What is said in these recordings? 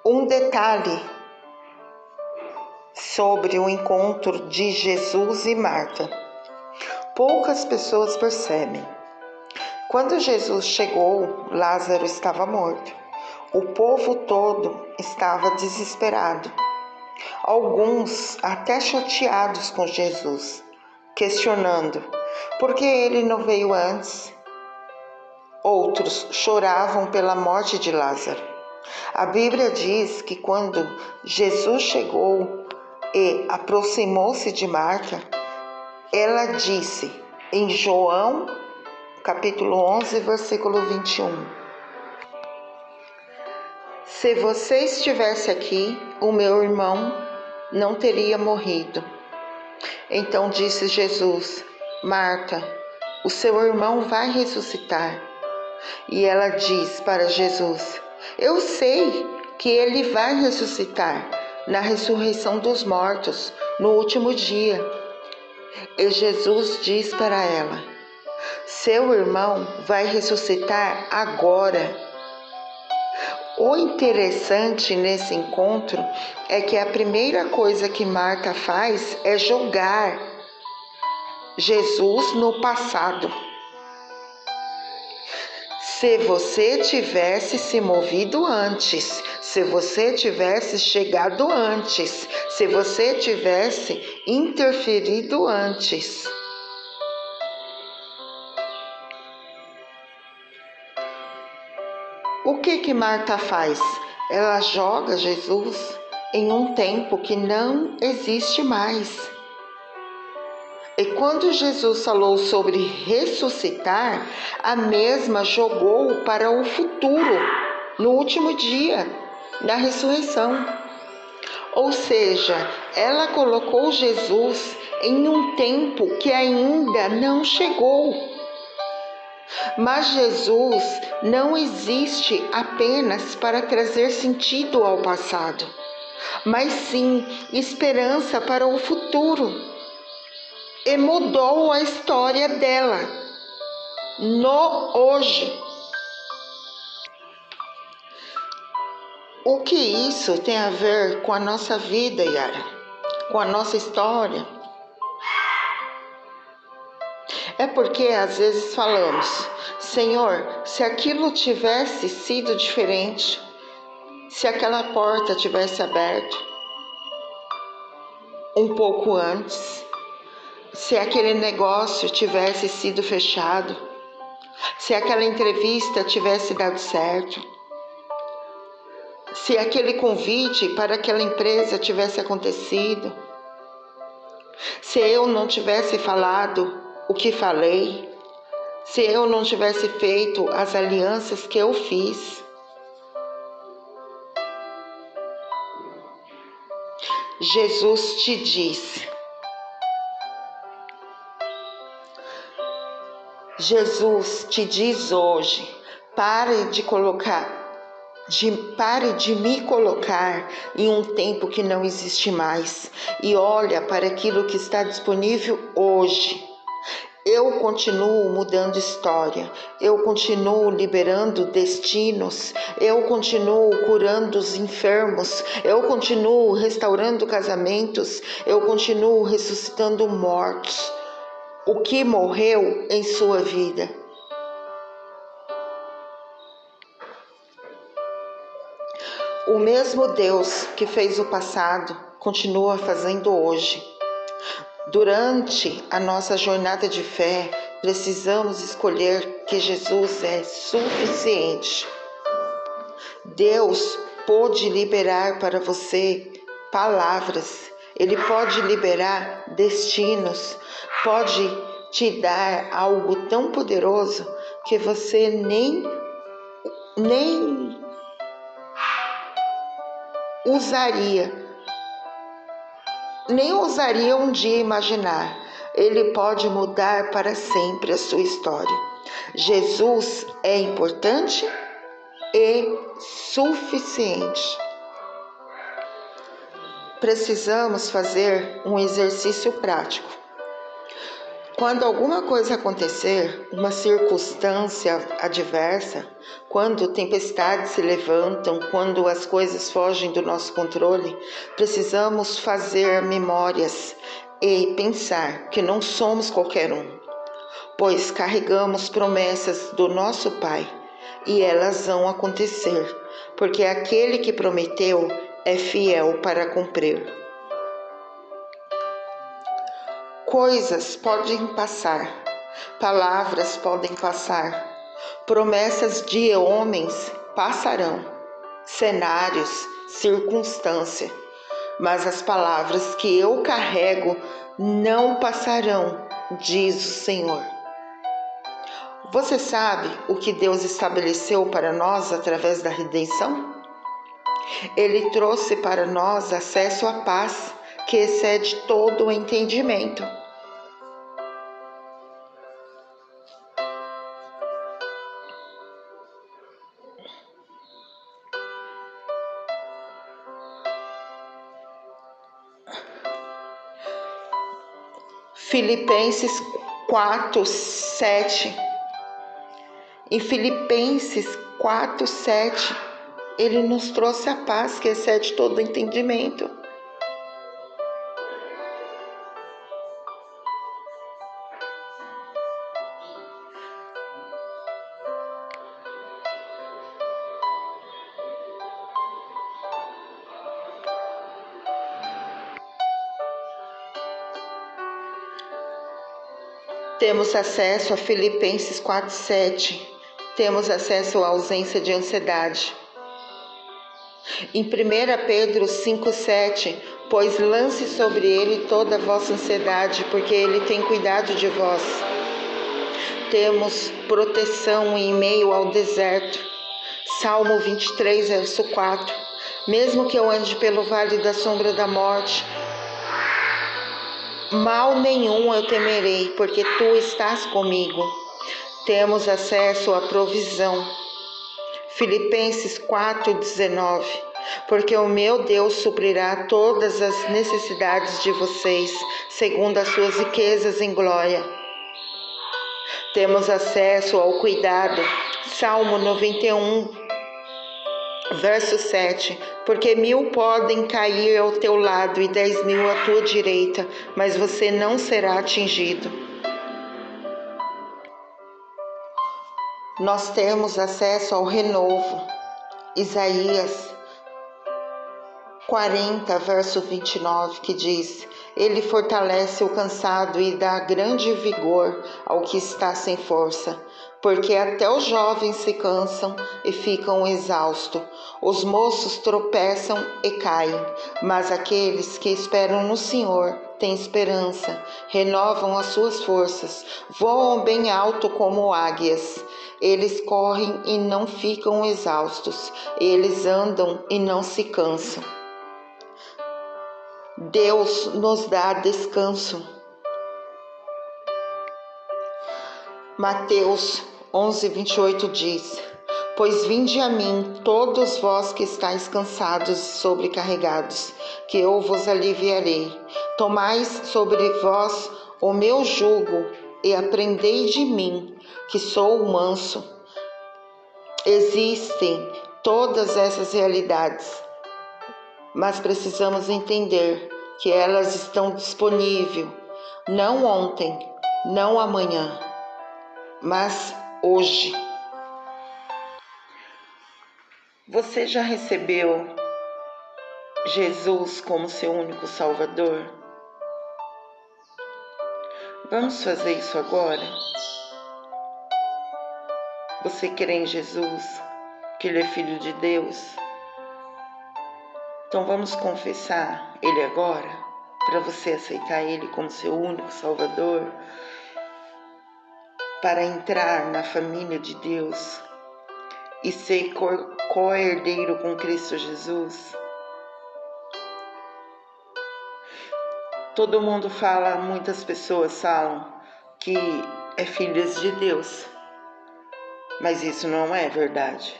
Um detalhe sobre o encontro de Jesus e Marta. Poucas pessoas percebem. Quando Jesus chegou, Lázaro estava morto. O povo todo estava desesperado. Alguns até chateados com Jesus, questionando por que ele não veio antes. Outros choravam pela morte de Lázaro. A Bíblia diz que quando Jesus chegou e aproximou-se de Marta, ela disse em João, capítulo 11, versículo 21. Se você estivesse aqui, o meu irmão não teria morrido. Então disse Jesus: Marta, o seu irmão vai ressuscitar. E ela diz para Jesus: eu sei que ele vai ressuscitar na ressurreição dos mortos, no último dia. E Jesus diz para ela: seu irmão vai ressuscitar agora. O interessante nesse encontro é que a primeira coisa que Marta faz é jogar Jesus no passado. Se você tivesse se movido antes, se você tivesse chegado antes, se você tivesse interferido antes. O que Marta faz? Ela joga Jesus em um tempo que não existe mais. E quando Jesus falou sobre ressuscitar, a mesma jogou para o futuro, no último dia, na ressurreição. Ou seja, ela colocou Jesus em um tempo que ainda não chegou. Mas Jesus não existe apenas para trazer sentido ao passado, mas sim esperança para o futuro. E mudou a história dela no hoje. O que isso tem a ver com a nossa vida, Yara? Com a nossa história? É porque às vezes falamos: Senhor, se aquilo tivesse sido diferente, se aquela porta tivesse aberto um pouco antes, se aquele negócio tivesse sido fechado, se aquela entrevista tivesse dado certo, se aquele convite para aquela empresa tivesse acontecido, se eu não tivesse falado o que falei, se eu não tivesse feito as alianças que eu fiz. Jesus te diz. Jesus te diz hoje: pare de me colocar em um tempo que não existe mais e olha para aquilo que está disponível hoje. Eu continuo mudando história, eu continuo liberando destinos, eu continuo curando os enfermos, eu continuo restaurando casamentos, eu continuo ressuscitando mortos. O que morreu em sua vida. O mesmo Deus que fez o passado continua fazendo hoje. Durante a nossa jornada de fé, precisamos escolher que Jesus é suficiente. Deus pode liberar para você palavras, Ele pode liberar destinos, pode te dar algo tão poderoso que você nem ousaria um dia imaginar. Ele pode mudar para sempre a sua história. Jesus é importante e suficiente. Precisamos fazer um exercício prático. Quando alguma coisa acontecer, uma circunstância adversa, quando tempestades se levantam, quando as coisas fogem do nosso controle, precisamos fazer memórias e pensar que não somos qualquer um, pois carregamos promessas do nosso Pai e elas vão acontecer, porque aquele que prometeu é fiel para cumprir. Coisas podem passar, palavras podem passar, promessas de homens passarão, cenários, circunstâncias, mas as palavras que eu carrego não passarão, diz o Senhor. Você sabe o que Deus estabeleceu para nós através da redenção? Ele trouxe para nós acesso à paz que excede todo o entendimento. Filipenses 4:7. Em Filipenses 4:7, ele nos trouxe a paz que excede todo entendimento. Temos acesso a Filipenses 4:7. Temos acesso à ausência de ansiedade. Em 1 Pedro 5:7, pois lance sobre ele toda a vossa ansiedade, porque ele tem cuidado de vós. Temos proteção em meio ao deserto. Salmo 23, verso 4. Mesmo que eu ande pelo vale da sombra da morte, mal nenhum eu temerei, porque tu estás comigo. Temos acesso à provisão. Filipenses 4:19. Porque o meu Deus suprirá todas as necessidades de vocês, segundo as suas riquezas em glória. Temos acesso ao cuidado. Salmo 91, verso 7. Porque 1000 podem cair ao teu lado e 10.000 à tua direita, mas você não será atingido. Nós temos acesso ao renovo. Isaías 40, verso 29, que diz: Ele fortalece o cansado e dá grande vigor ao que está sem força, porque até os jovens se cansam e ficam exaustos. Os moços tropeçam e caem, mas aqueles que esperam no Senhor têm esperança, renovam as suas forças, voam bem alto como águias. Eles correm e não ficam exaustos, eles andam e não se cansam. Deus nos dá descanso. Mateus 11:28 diz: Pois vinde a mim, todos vós que estáis cansados e sobrecarregados, que eu vos aliviarei. Tomai sobre vós o meu jugo e aprendei de mim, que sou manso. Existem todas essas realidades, mas precisamos entender que elas estão disponíveis, não ontem, não amanhã, mas hoje. Você já recebeu Jesus como seu único Salvador? Vamos fazer isso agora? Você crê em Jesus, que Ele é Filho de Deus? Então vamos confessar Ele agora, para você aceitar Ele como seu único Salvador, para entrar na família de Deus e ser co-herdeiro com Cristo Jesus. Todo mundo fala, muitas pessoas falam que é filhos de Deus, mas isso não é verdade.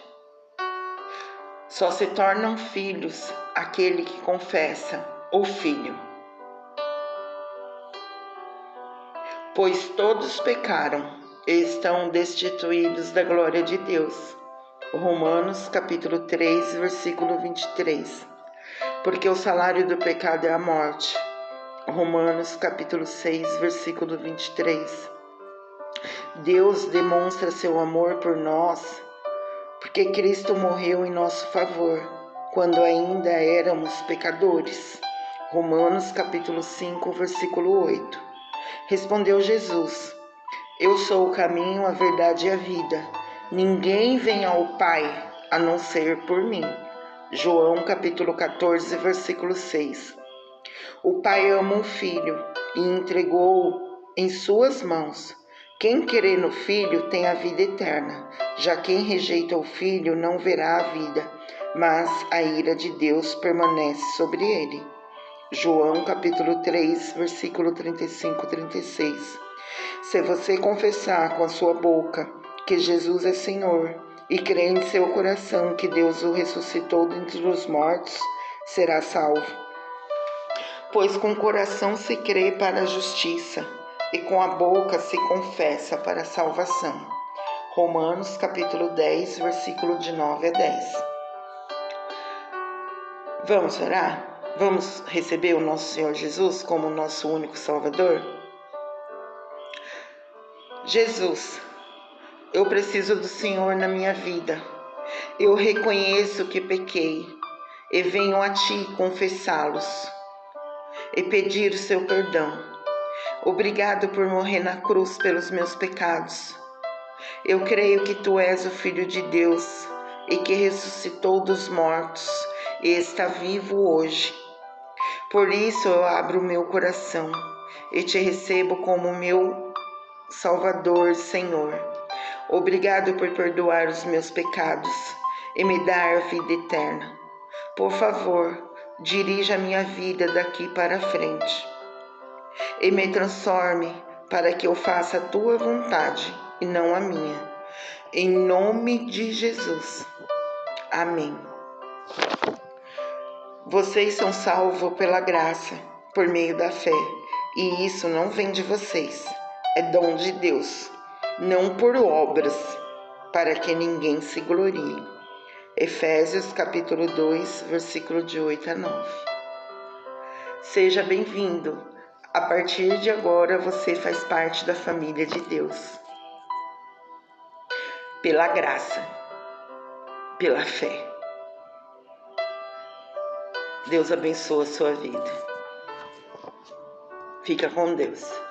Só se tornam filhos aquele que confessa o Filho. pois todos pecaram e estão destituídos da glória de Deus. Romanos capítulo 3, versículo 23. Porque o salário do pecado é a morte. Romanos capítulo 6, versículo 23. Deus demonstra seu amor por nós, porque Cristo morreu em nosso favor, quando ainda éramos pecadores. Romanos capítulo 5, versículo 8. Respondeu Jesus: Eu sou o caminho, a verdade e a vida. Ninguém vem ao Pai a não ser por mim. João capítulo 14, versículo 6. O Pai ama o Filho e entregou-o em suas mãos. Quem crê no Filho tem a vida eterna. Já quem rejeita o Filho não verá a vida, mas a ira de Deus permanece sobre ele. João capítulo 3, versículo 35 e 36. Se você confessar com a sua boca que Jesus é Senhor e crer em seu coração que Deus o ressuscitou dentre os mortos, será salvo. Pois com o coração se crê para a justiça e com a boca se confessa para a salvação. Romanos capítulo 10, versículo de 9 a 10. Vamos orar? Vamos receber o nosso Senhor Jesus como nosso único Salvador? Jesus, eu preciso do Senhor na minha vida. Eu reconheço que pequei e venho a Ti confessá-los e pedir o seu perdão. Obrigado por morrer na cruz pelos meus pecados. Eu creio que Tu és o Filho de Deus e que ressuscitou dos mortos e está vivo hoje. Por isso eu abro o meu coração e Te recebo como meu Salvador, Senhor. Obrigado por perdoar os meus pecados e me dar a vida eterna. Por favor, dirija a minha vida daqui para frente e me transforme para que eu faça a Tua vontade e não a minha. Em nome de Jesus. Amém. Vocês são salvos pela graça, por meio da fé, e isso não vem de vocês, é dom de Deus, não por obras, para que ninguém se glorie. Efésios capítulo 2, versículo de 8 a 9. Seja bem-vindo. A partir de agora você faz parte da família de Deus. Pela graça, pela fé. Deus abençoe a sua vida. Fica com Deus.